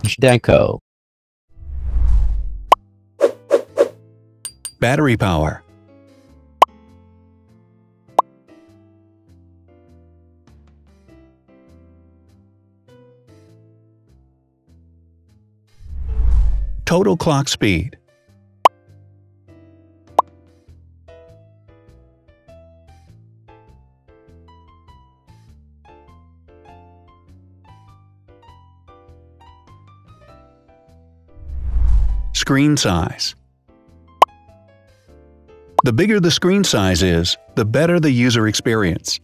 Zhdanko. Battery power. Total clock speed. Screen size. The bigger the screen size is, the better the user experience.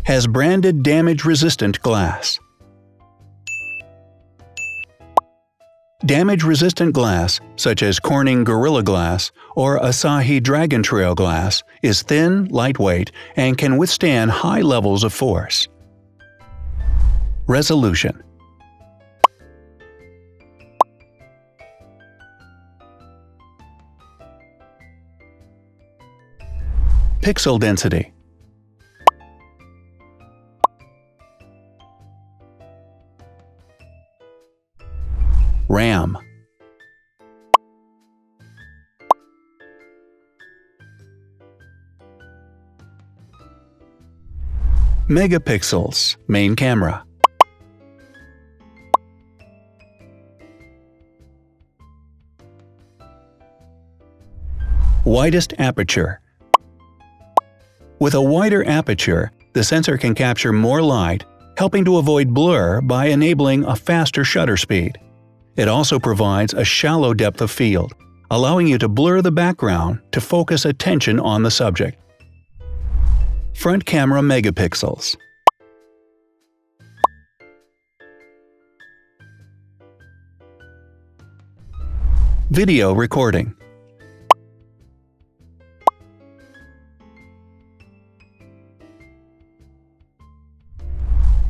Has branded damage-resistant glass. Damage-resistant glass, such as Corning Gorilla Glass or Asahi Dragon Trail Glass, is thin, lightweight, and can withstand high levels of force. Resolution. Pixel density. RAM. Megapixels, main camera. Widest aperture. With a wider aperture, the sensor can capture more light, helping to avoid blur by enabling a faster shutter speed. It also provides a shallow depth of field, allowing you to blur the background to focus attention on the subject. Front camera megapixels. Video recording.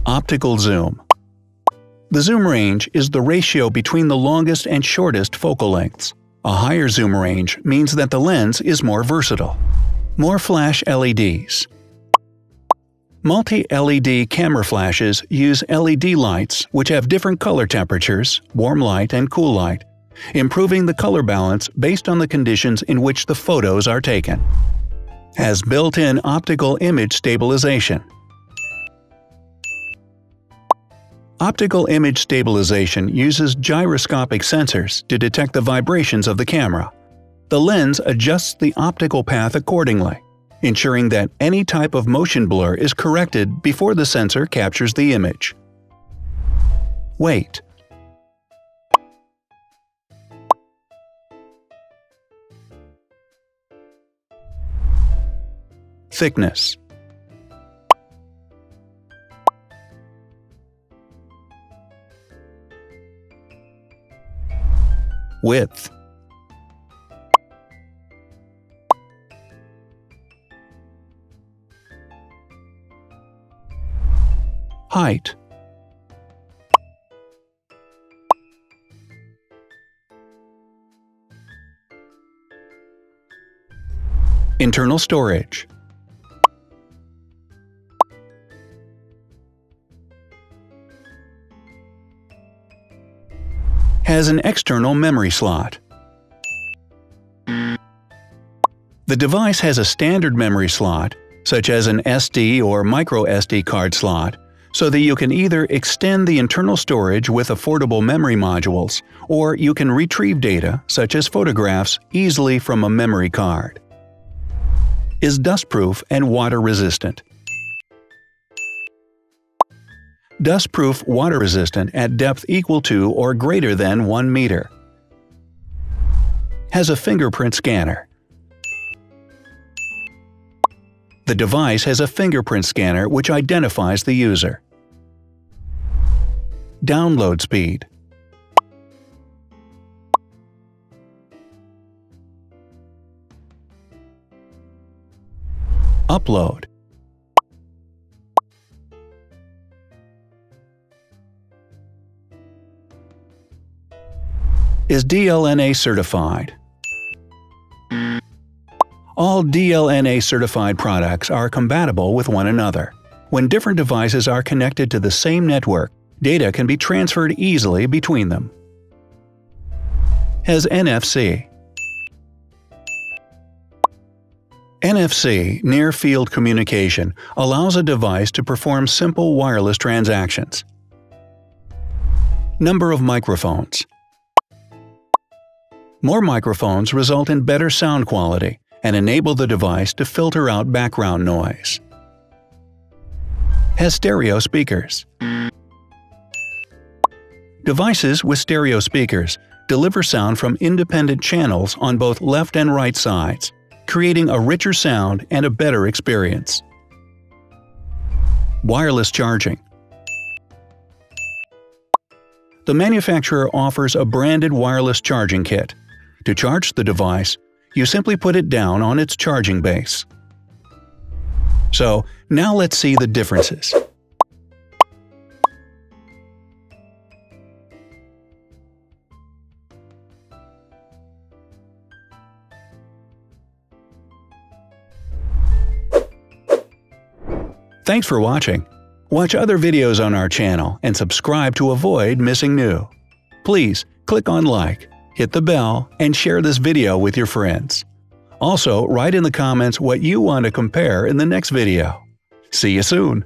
Optical zoom. The zoom range is the ratio between the longest and shortest focal lengths. A higher zoom range means that the lens is more versatile. More flash LEDs. Multi-LED camera flashes use LED lights which have different color temperatures, warm light and cool light, improving the color balance based on the conditions in which the photos are taken. Has built-in optical image stabilization. Optical image stabilization uses gyroscopic sensors to detect the vibrations of the camera. The lens adjusts the optical path accordingly, ensuring that any type of motion blur is corrected before the sensor captures the image. Weight. Thickness. Width. Height. Internal storage. Has an external memory slot. The device has a standard memory slot, such as an SD or micro SD card slot, so that you can either extend the internal storage with affordable memory modules, or you can retrieve data, such as photographs, easily from a memory card. Is dustproof and water-resistant. Dustproof water-resistant at depth equal to or greater than 1 meter. Has a fingerprint scanner. The device has a fingerprint scanner which identifies the user. Download speed. Upload. Is DLNA certified. All DLNA certified products are compatible with one another. When different devices are connected to the same network, data can be transferred easily between them. Has NFC. NFC, Near Field Communication, allows a device to perform simple wireless transactions. Number of microphones. More microphones result in better sound quality and enable the device to filter out background noise. Has stereo speakers. Devices with stereo speakers deliver sound from independent channels on both left and right sides, creating a richer sound and a better experience. Wireless charging. The manufacturer offers a branded wireless charging kit. To charge the device, you simply put it down on its charging base. So, now let's see the differences. Thanks for watching. Watch other videos on our channel and subscribe to avoid missing new. Please click on like, hit the bell, and share this video with your friends. Also, write in the comments what you want to compare in the next video. See you soon!